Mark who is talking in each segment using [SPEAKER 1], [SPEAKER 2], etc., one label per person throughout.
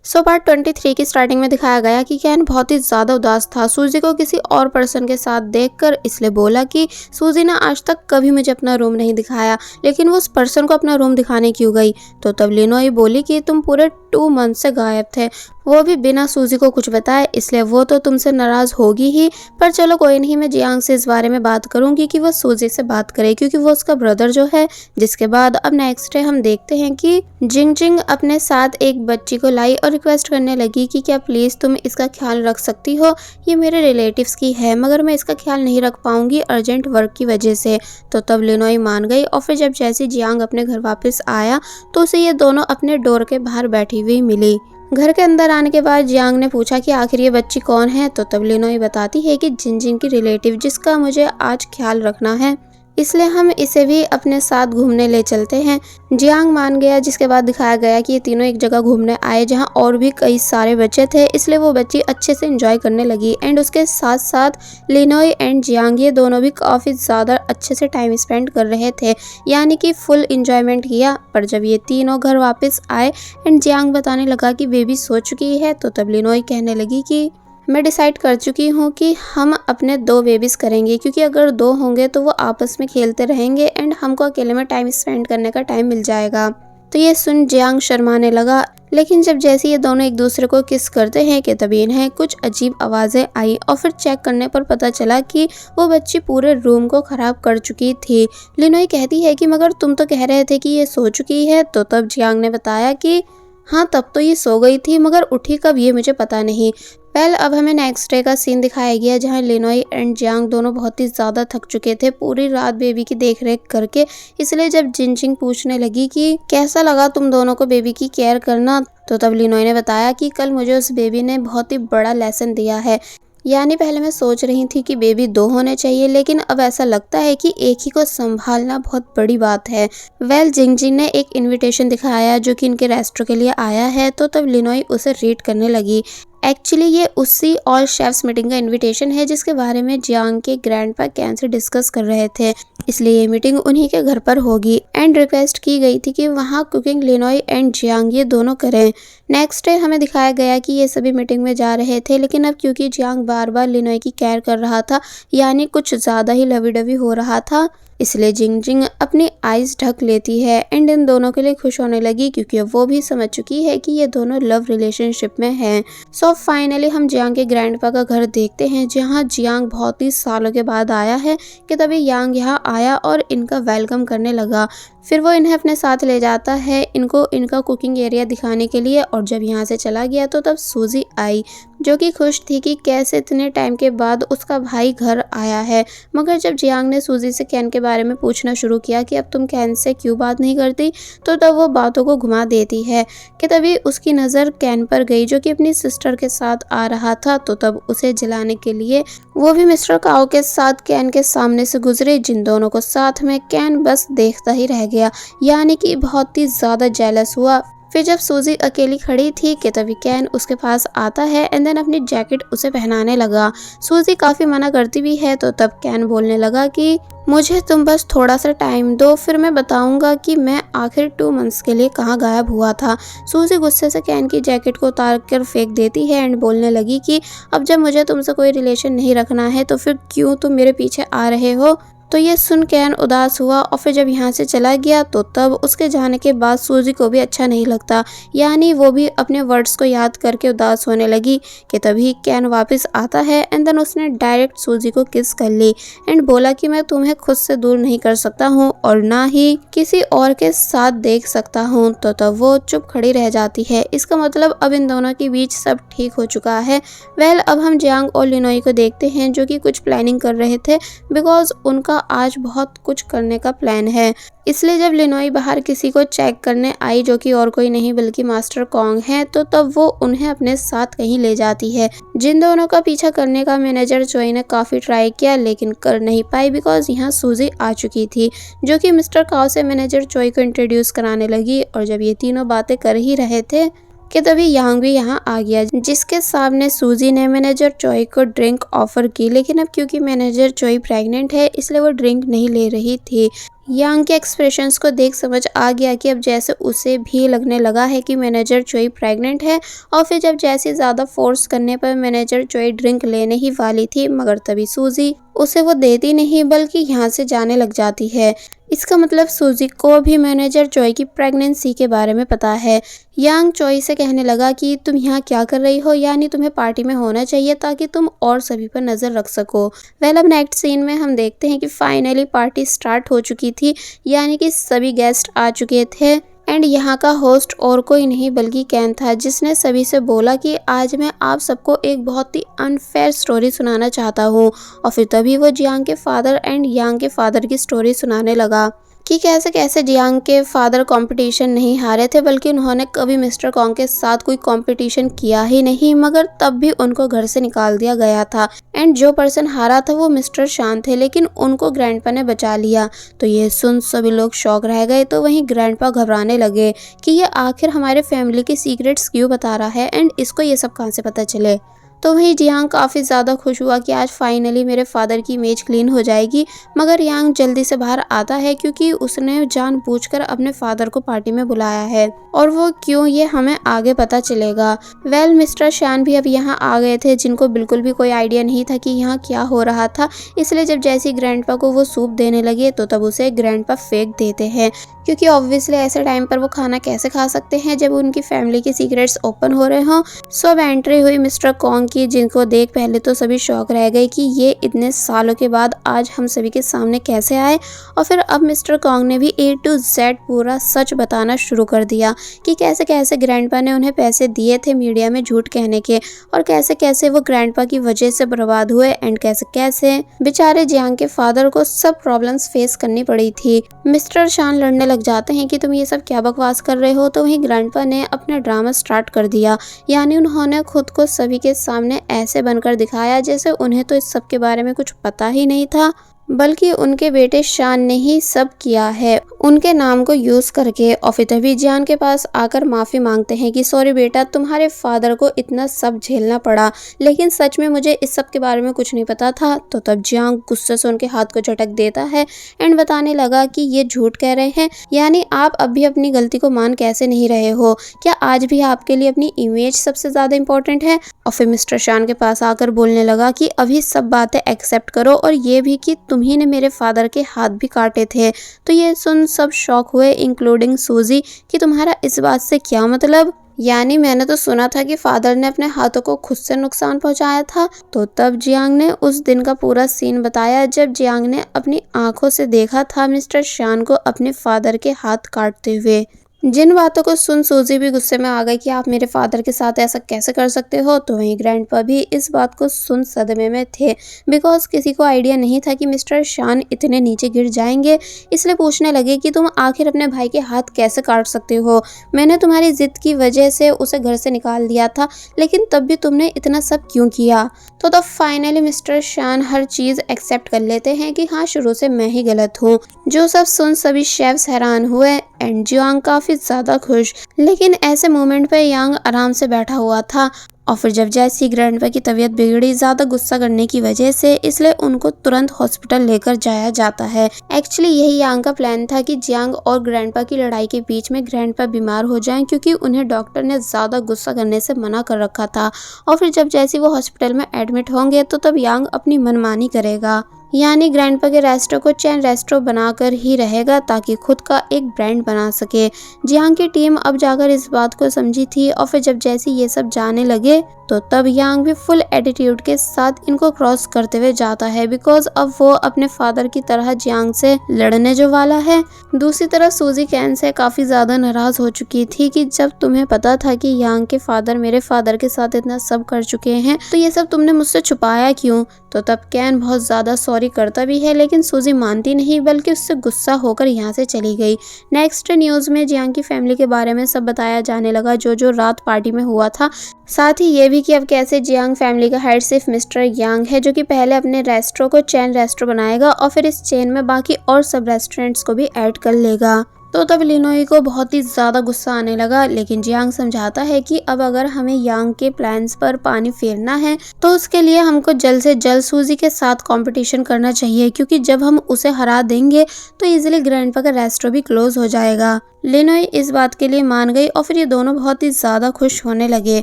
[SPEAKER 1] Part 23 की starting में दिखाया गया कि कैन बहुत ही ज़्यादा उदास था सूजी को किसी और पर्सन के साथ देखकर, इसलिए बोला कि सूजी ने आज तक कभी मुझे अपना रूम नहीं दिखाया, लेकिन वो उस पर्सन को अपना रूम दिखाने क्यों गई। तो तब लिनोई बोली कि तुम पूरे 2 मंथ से गायब थे, वो भी बिना सूजी को कुछ बताए, इसलिए वो तो तुमसे नाराज होगी ही। पर चलो कोई नहीं, मैं जियांग से इस बारे में बात करूंगी कि वो सूजी से बात करे, क्योंकि वो उसका ब्रदर जो है। जिसके बाद अब नेक्स्ट डे हम देखते हैं कि जिंग जिंग अपने साथ एक बच्ची को लाई और रिक्वेस्ट करने लगी कि क्या प्लीज तुम इसका ख्याल रख सकती हो, ये मेरे रिलेटिव्स की है मगर मैं इसका ख्याल नहीं रख पाऊंगी अर्जेंट वर्क की वजह से। तो तब लिनोई मान गई और फिर जब जैसे जियांग अपने घर वापस आया तो उसे ये दोनों अपने डोर के बाहर बैठी हुई मिली। घर के अंदर आने के बाद जियांग ने पूछा कि आखिर ये बच्ची कौन है। तो तब लिनोई बताती है कि जिंजिंग की रिलेटिव जिसका मुझे आज ख्याल रखना है, इसलिए हम इसे भी अपने साथ घूमने ले चलते हैं। जियांग मान गया, जिसके बाद दिखाया गया कि ये तीनों एक जगह घूमने आए जहां और भी कई सारे बच्चे थे, इसलिए वो बच्ची अच्छे से एंजॉय करने लगी। एंड उसके साथ साथ लिनोई एंड जियांग ये दोनों भी काफ़ी ज़्यादा अच्छे से टाइम स्पेंड कर रहे थे, यानी कि फुल इंजॉयमेंट किया। पर जब ये तीनों घर वापस आए एंड जियांग बताने लगा कि बेबी सो चुकी है, तो तब लिनोई कहने लगी कि मैं डिसाइड कर चुकी हूँ कि हम अपने 2 बेबीज़ करेंगे, क्योंकि अगर 2 होंगे तो वो आपस में खेलते रहेंगे एंड हमको अकेले में टाइम स्पेंड करने का टाइम मिल जाएगा। तो ये सुन जियांग शर्माने लगा, लेकिन जब जैसे ये दोनों एक दूसरे को किस करते हैं कि तभी इन्हें कुछ अजीब आवाज़ें आई और फिर चेक करने पर पता चला कि वो बच्ची पूरे रूम को ख़राब कर चुकी थी। लिनोई कहती है कि मगर तुम तो कह रहे थे कि ये सो चुकी है। तो तब जियांग ने बताया कि हाँ, तब तो ये सो गई थी मगर उठी कब ये मुझे पता नहीं। अब हमें नेक्स्ट डे का सीन दिखाया गया जहाँ लिनोई एंड जियांग दोनों बहुत ही ज़्यादा थक चुके थे पूरी रात बेबी की देखरेख करके। इसलिए जब जिंजिंग पूछने लगी कि कैसा लगा तुम दोनों को बेबी की केयर करना, तो तब लिनोई ने बताया कि कल मुझे उस बेबी ने बहुत ही बड़ा लेसन दिया है। यानी पहले मैं सोच रही थी कि बेबी 2 होने चाहिए, लेकिन अब ऐसा लगता है कि एक ही को संभालना बहुत बड़ी बात है। जिंगजिंग ने एक इनविटेशन दिखाया जो कि इनके रेस्टोरेंट के लिए आया है। तो तब लिनोई उसे रीड करने लगी। एक्चुअली ये उसी ऑल शेफ्स मीटिंग का इनविटेशन है जिसके बारे में जियांग के ग्रैंडपा कैन से डिस्कस कर रहे थे, इसलिए ये मीटिंग उन्हीं के घर पर होगी। एंड रिक्वेस्ट की गई थी कि वहाँ कुकिंग लिनोई एंड जियांग ये दोनों करें। नेक्स्ट डे हमें दिखाया गया कि ये सभी मीटिंग में जा रहे थे, लेकिन अब क्योंकि जियांग बार बार लिनोई की केयर कर रहा था, यानी कुछ ज़्यादा ही लवी डवी हो रहा था, इसलिए जिंग अपनी आईज ढक लेती है एंड इन दोनों के लिए खुश होने लगी, क्योंकि अब वो भी समझ चुकी है कि ये दोनों लव रिलेशनशिप में हैं। सो फाइनली हम जियांग के ग्रैंडपा का घर देखते हैं जहाँ जियांग बहुत ही सालों के बाद आया है कि तभी यांग यहाँ आया और इनका वेलकम करने लगा। फिर वो इन्हें अपने साथ ले जाता है इनको इनका कुकिंग एरिया दिखाने के लिए। और जब यहाँ से चला गया तो तब सूजी आई, जो कि खुश थी कि कैसे इतने टाइम के बाद उसका भाई घर आया है। मगर जब जियांग ने सूजी से कैन के बारे में पूछना शुरू किया कि अब तुम कैन से क्यों बात नहीं करती, तो तब वो बातों को घुमा देती है कि तभी उसकी नज़र कैन पर गई जो कि अपनी सिस्टर के साथ आ रहा था। तो तब उसे जलाने के लिए वो भी मिस्टर काओ के साथ कैन के सामने से गुजरे, जिन दोनों को साथ में कैन बस देखता ही रह गया, यानी कि बहुत ही ज़्यादा जेलस हुआ। फिर जब सूजी अकेली खड़ी थी कि तभी कैन उसके पास आता है एंड देन अपनी जैकेट उसे पहनाने लगा। सूजी काफ़ी मना करती भी है, तो तब कैन बोलने लगा कि मुझे तुम बस थोड़ा सा टाइम दो, फिर मैं बताऊंगा कि मैं आखिर 2 मंथ्स के लिए कहाँ गायब हुआ था। सूजी गुस्से से कैन की जैकेट को उतार कर फेंक देती है एंड बोलने लगी कि अब जब मुझे तुमसे कोई रिलेशन नहीं रखना है तो फिर क्यों तुम मेरे पीछे आ रहे हो। तो ये सुन कैन उदास हुआ और फिर जब यहाँ से चला गया तो तब उसके जाने के बाद सूजी को भी अच्छा नहीं लगता, यानी वो भी अपने वर्ड्स को याद करके उदास होने लगी कि तभी कैन वापस आता है एंड देन उसने डायरेक्ट सूजी को किस कर ली एंड बोला कि मैं तुम्हें खुद से दूर नहीं कर सकता हूँ और ना ही किसी और के साथ देख सकता हूँ। तो तब वो चुप खड़ी रह जाती है। इसका मतलब अब इन दोनों के बीच सब ठीक हो चुका है। अब हम जियांग और लिनोई को देखते हैं जो कि कुछ प्लानिंग कर रहे थे, बिकॉज उनका आज बहुत कुछ करने का प्लान है। इसलिए जब लिनोई बाहर किसी को चेक करने आई जो कि और कोई नहीं बल्कि मास्टर कॉन्ग है, तो तब वो उन्हें अपने साथ कहीं ले जाती है। जिन दोनों का पीछा करने का मैनेजर चोई ने काफ़ी ट्राई किया लेकिन कर नहीं पाई, बिकॉज यहाँ सूजी आ चुकी थी जो कि मिस्टर काओ से मैनेजर चोई को इंट्रोड्यूस कराने लगी। और जब ये तीनों बातें कर ही रहे थे कि तभी यांग भी यहाँ आ गया, जिसके सामने सूजी ने मैनेजर चोई को ड्रिंक ऑफर की। लेकिन अब क्योंकि मैनेजर चोई प्रेग्नेंट है इसलिए वो ड्रिंक नहीं ले रही थी। यांग के एक्सप्रेशंस को देख समझ आ गया कि अब जैसे उसे भी लगने लगा है कि मैनेजर चोई प्रेग्नेंट है। और फिर जब जैसे ज़्यादा फोर्स करने पर मैनेजर चोई ड्रिंक लेने ही वाली थी, मगर तभी सूजी उसे वो देती नहीं बल्कि यहाँ से जाने लग जाती है। इसका मतलब सूजी को भी मैनेजर चोई की प्रेगनेंसी के बारे में पता है। यांग चोई से कहने लगा कि तुम यहाँ क्या कर रही हो, यानी तुम्हें पार्टी में होना चाहिए ताकि तुम और सभी पर नज़र रख सको। वेल, अब नेक्स्ट सीन में हम देखते हैं कि फाइनली पार्टी स्टार्ट हो चुकी थी, यानी कि सभी गेस्ट आ चुके थे। एंड यहाँ का होस्ट और कोई नहीं बल्कि कैन था, जिसने सभी से बोला कि आज मैं आप सबको एक बहुत ही अनफेयर स्टोरी सुनाना चाहता हूँ। और फिर तभी वो जियांग के फादर एंड यांग के फादर की स्टोरी सुनाने लगा कि कैसे कैसे जियांग के फादर कंपटीशन नहीं हारे थे, बल्कि उन्होंने कभी मिस्टर कॉन्ग के साथ कोई कंपटीशन किया ही नहीं, मगर तब भी उनको घर से निकाल दिया गया था। एंड जो पर्सन हारा था वो मिस्टर शान थे, लेकिन उनको ग्रैंडपा ने बचा लिया। तो ये सुन सभी लोग शॉक रह गए। तो वहीं ग्रैंडपा घबराने लगे कि ये आखिर हमारे फैमिली के सीक्रेट्स क्यों बता रहा है एंड इसको ये सब कहाँ से पता चले। तो वहीं जियांग काफ़ी ज़्यादा खुश हुआ कि आज फाइनली मेरे फादर की इमेज क्लीन हो जाएगी। मगर यांग जल्दी से बाहर आता है क्योंकि उसने जानबूझकर अपने फादर को पार्टी में बुलाया है, और वो क्यों ये हमें आगे पता चलेगा। वेल, मिस्टर शान भी अब यहाँ आ गए थे, जिनको बिल्कुल भी कोई आइडिया नहीं था कि यहाँ क्या हो रहा था। इसलिए जब जैसे ग्रैंडपा को वो सूप देने लगे तो तब उसे ग्रैंडपा फेंक देते हैं, क्योंकि ऑब्वियसली ऐसे टाइम पर वो खाना कैसे खा सकते हैं जब उनकी फैमिली के सीक्रेट्स ओपन हो रहे हों। सो अब एंट्री हुई मिस्टर कॉन्ग की, जिनको देख पहले तो सभी शॉक रह गए कि ये इतने सालों के बाद आज हम सभी के सामने कैसे आए। और फिर अब मिस्टर कॉन्ग ने भी A to Z पूरा सच बताना शुरू कर दिया कि कैसे कैसे ग्रैंडपा ने उन्हें पैसे दिए थे मीडिया में झूठ कहने के, और कैसे कैसे वो ग्रैंडपा की वजह से बर्बाद हुए, एंड कैसे कैसे बेचारे जियांग के फादर को सब प्रॉब्लम्स फेस करनी पड़ी थी। मिस्टर शान लड़ने लग जाते हैं कि तुम ये सब क्या बकवास कर रहे हो। तो वहीं ग्रैंडपा ने अपना ड्रामा स्टार्ट कर दिया, यानी उन्होंने खुद को सभी के सामने ऐसे बनकर दिखाया जैसे उन्हें तो इस सब के बारे में कुछ पता ही नहीं था, बल्कि उनके बेटे शान ने ही सब किया है उनके नाम को यूज करके। और फिर तभी जियांग के पास आकर माफी मांगते हैं कि सॉरी बेटा, तुम्हारे फादर को इतना सब झेलना पड़ा, लेकिन सच में मुझे इस सब के बारे में कुछ नहीं पता था। तो तब जियांग गुस्से से उनके हाथ को झटक देता है एंड बताने लगा कि ये झूठ कह रहे हैं, यानी आप अब भी अपनी गलती को मान कैसे नहीं रहे हो। क्या आज भी आपके लिए अपनी इमेज सबसे ज्यादा इंपॉर्टेंट है। और फिर मिस्टर शान के पास आकर बोलने लगा कि अभी सब बातें एक्सेप्ट करो, और ये भी कि तुम्ही ने मेरे फादर के हाथ भी काटे थे। तो ये सुन सब शॉक हुए, इंक्लूडिंग सूजी, कि तुम्हारा इस बात से क्या मतलब, यानी मैंने तो सुना था कि फादर ने अपने हाथों को खुद से नुकसान पहुंचाया था। तो तब जियांग ने उस दिन का पूरा सीन बताया जब जियांग ने अपनी आंखों से देखा था मिस्टर शान को अपने फादर के हाथ काटते हुए। जिन बातों को सुन सूजी भी गुस्से में आ गई कि आप मेरे फादर के साथ ऐसा कैसे कर सकते हो। तो वहीं ग्रैंडपा भी इस बात को सुन सदमे में थे, बिकॉज किसी को आइडिया नहीं था कि मिस्टर शान इतने नीचे गिर जाएंगे। इसलिए पूछने लगे कि तुम आखिर अपने भाई के हाथ कैसे काट सकते हो। मैंने तुम्हारी जिद की वजह से उसे घर से निकाल दिया था, लेकिन तब भी तुमने इतना सब क्यों किया। तो तब फाइनली मिस्टर शान हर चीज़ एक्सेप्ट कर लेते हैं कि हाँ, शुरू से मैं ही गलत हूँ। जो सब सुन सभी शेफ्स हैरान हुए एंड जियांग काफ़ी ज़्यादा खुश। लेकिन ऐसे मोमेंट पे यांग आराम से बैठा हुआ था। और फिर जब जैसी ग्रैंडपा की तबीयत बिगड़ी ज़्यादा गुस्सा करने की वजह से, इसलिए उनको तुरंत हॉस्पिटल लेकर जाया जाता है। एक्चुअली यही यांग का प्लान था कि जियांग और ग्रैंडपा की लड़ाई के बीच में ग्रैंडपा बीमार हो जाएं, क्योंकि उन्हें डॉक्टर ने ज़्यादा गुस्सा करने से मना कर रखा था। और फिर जब जैसी वो हॉस्पिटल में एडमिट होंगे तो तब यांग अपनी मनमानी करेगा, यानी ग्रैंडपा के रेस्टोरेंट को चैन रेस्टोरेंट बनाकर ही रहेगा ताकि खुद का एक ब्रांड बना सके। जियांग की टीम अब जाकर इस बात को समझी थी। और फिर जब जैसे ये सब जाने लगे तो तब यांग भी फुल एटीट्यूड के साथ इनको क्रॉस करते हुए जाता है, बिकॉज अब वो अपने फादर की तरह जियांग से लड़ने जो वाला है। दूसरी तरफ सूजी कैन से काफ़ी ज़्यादा नाराज़ हो चुकी थी कि जब तुम्हें पता था कि यांग के फादर मेरे फादर के साथ इतना सब कर चुके हैं, तो ये सब तुमने मुझसे छुपाया क्यों। तो तब कैन बहुत ज़्यादा सॉरी करता भी है, लेकिन सूजी मानती नहीं, बल्कि उससे गुस्सा होकर यहाँ से चली गई। नेक्स्ट न्यूज़ में जियांग की फैमिली के बारे में सब बताया जाने लगा, जो रात पार्टी में हुआ था। साथ ही ये भी कि अब कैसे जियांग फैमिली का हेड सिर्फ मिस्टर यांग है, जो कि पहले अपने रेस्टोरेंट को चेन रेस्टोरेंट बनाएगा और फिर इस चेन में बाकी और सब रेस्टोरेंट्स को भी ऐड कर लेगा। तो तब लिनोई को बहुत ही ज़्यादा गुस्सा आने लगा, लेकिन जियांग समझाता है कि अब अगर हमें यांग के प्लान्स पर पानी फेरना है तो उसके लिए हमको जल्द से जल्द सूजी के साथ कंपटीशन करना चाहिए, क्योंकि जब हम उसे हरा देंगे तो इजीली ग्रैंडपा का रेस्टोरेंट भी क्लोज हो जाएगा। लिनोई इस बात के लिए मान गई और फिर ये दोनों बहुत ही ज़्यादा खुश होने लगे।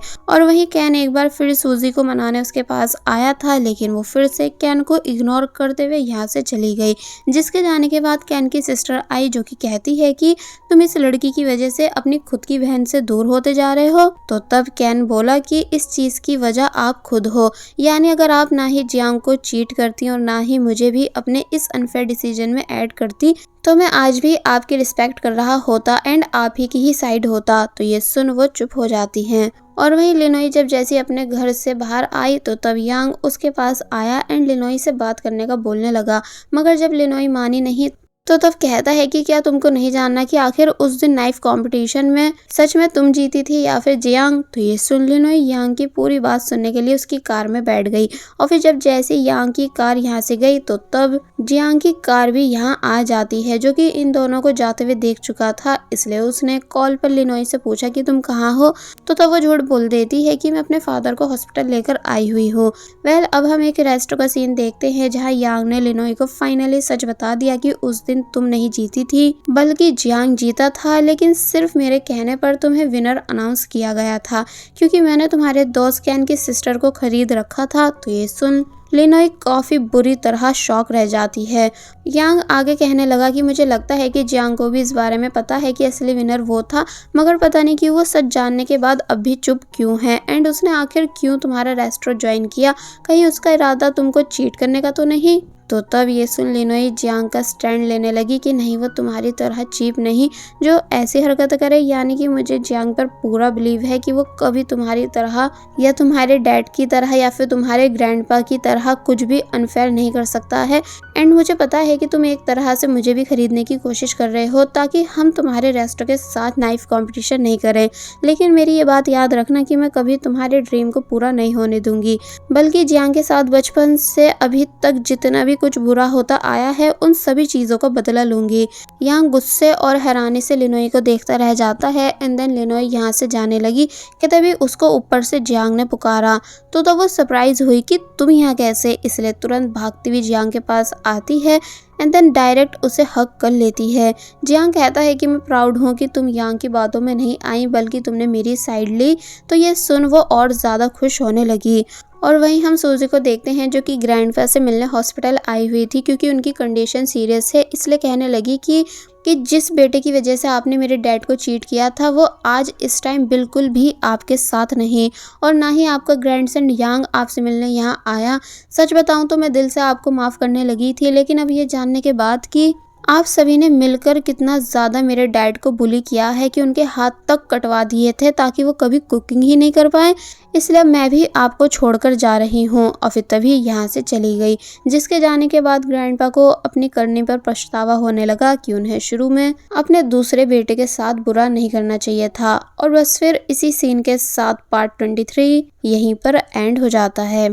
[SPEAKER 1] और वहीं कैन एक बार फिर सूजी को मनाने उसके पास आया था, लेकिन वो फिर से कैन को इग्नोर करते हुए यहाँ से चली गई। जिसके जाने के बाद कैन की सिस्टर आई, जो कि कहती है कि तुम इस लड़की की वजह से अपनी खुद की बहन से दूर होते जा रहे हो। तो तब कैन बोला कि इस चीज़ की वजह आप खुद हो, यानी अगर आप ना ही जियांग को चीट करती और ना ही मुझे भी अपने इस अनफेयर डिसीजन में ऐड करती तो मैं आज भी आपकी रिस्पेक्ट कर रहा होता एंड आप ही की ही साइड होता। तो ये सुन वो चुप हो जाती हैं। और वहीं लिनोई जब जैसे अपने घर से बाहर आई तो तब यांग उसके पास आया एंड लिनोई से बात करने का बोलने लगा, मगर जब लिनोई मानी नहीं तो तब कहता है कि क्या तुमको नहीं जानना कि आखिर उस दिन नाइफ कंपटीशन में सच में तुम जीती थी या फिर जियांग। तो ये सुन लिनोई यांग की पूरी बात सुनने के लिए उसकी कार में बैठ गई। और फिर जब जैसे यांग की कार यहाँ से गई तो तब जियांग की कार भी यहाँ आ जाती है, जो कि इन दोनों को जाते हुए देख चुका था। इसलिए उसने कॉल पर लिनोई से पूछा कि तुम कहाँ हो। तो तब वो झूठ बोल देती है कि मैं अपने फादर को हॉस्पिटल लेकर आई हुई हूँ। वेल अब हम एक रेस्टोरेंट का सीन देखते हैं, जहाँ यांग ने लिनोई को फाइनली सच बता दिया कि उस दिन तुम नहीं जीती थी बल्कि जियांग जीता था, लेकिन सिर्फ मेरे कहने पर तुम्हें विनर अनाउंस किया गया था, क्योंकि मैंने तुम्हारे दोस्त कैन की सिस्टर को खरीद रखा था। तो ये सुन लिनोई काफी बुरी तरह शॉक रह जाती है। यांग आगे कहने लगा कि मुझे लगता है कि जियांग को भी इस बारे में पता है कि असली विनर वो था, मगर पता नहीं क्यों वो सच जानने के बाद अब भी चुप क्यों है एंड उसने आखिर क्यों तुम्हारा रेस्टोरेंट ज्वाइन किया, कहीं उसका इरादा तुमको चीट करने का तो नहीं। तो तब ये सुन लिनोई जियांग का स्टैंड लेने लगी कि नहीं वो तुम्हारी तरह चीप नहीं जो ऐसी हरकत करे, यानी कि मुझे जियांग पर पूरा बिलीव है कि वो कभी तुम्हारी तरह या तुम्हारे डैड की तरह या फिर तुम्हारे ग्रैंडपा की तरह कुछ भी अनफेयर नहीं कर सकता है। एंड मुझे पता है कि तुम एक तरह से मुझे भी खरीदने की कोशिश कर रहे हो ताकि हम तुम्हारे रेस्टोरेंट के साथ नाइफ कंपटीशन नहीं करें, लेकिन मेरी ये बात याद रखना कि मैं कभी तुम्हारे ड्रीम को पूरा नहीं होने दूंगी, बल्कि जियांग के साथ बचपन से अभी तक जितना भी कुछ बुरा होता आया है उन सभी चीजों का बदला लूंगी। यहाँ गुस्से और हैरानी से लिनोई को देखता रह जाता है एंड देन लिनोई यहाँ से जाने लगी कि तभी उसको ऊपर से जियांग ने पुकारा। तो तब वो सरप्राइज हुई कि तुम यहाँ कैसे, इसलिए तुरंत भागती हुई जियांग के पास आती है एंड देन डायरेक्ट उसे हक कर लेती है। जियांग कहता है कि मैं प्राउड हूँ कि तुम यांग की बातों में नहीं आई बल्कि तुमने मेरी साइड ली। तो ये सुन वो और ज़्यादा खुश होने लगी। और वहीं हम सूजी को देखते हैं, जो कि ग्रैंडपा से मिलने हॉस्पिटल आई हुई थी क्योंकि उनकी कंडीशन सीरियस है, इसलिए कहने लगी कि जिस बेटे की वजह से आपने मेरे डैड को चीट किया था वो आज इस टाइम बिल्कुल भी आपके साथ नहीं, और ना ही आपका ग्रैंडसन यांग आपसे मिलने यहाँ आया। सच बताऊं तो मैं दिल से आपको माफ़ करने लगी थी, लेकिन अब ये जानने के बाद कि आप सभी ने मिलकर कितना ज़्यादा मेरे डैड को बुली किया है कि उनके हाथ तक कटवा दिए थे ताकि वो कभी कुकिंग ही नहीं कर पाए, इसलिए मैं भी आपको छोड़कर जा रही हूँ। और फिर तभी यहाँ से चली गई, जिसके जाने के बाद ग्रैंडपा को अपनी करने पर पछतावा होने लगा कि उन्हें शुरू में अपने दूसरे बेटे के साथ बुरा नहीं करना चाहिए था। और बस फिर इसी सीन के साथ पार्ट 23 यहीं पर एंड हो जाता है।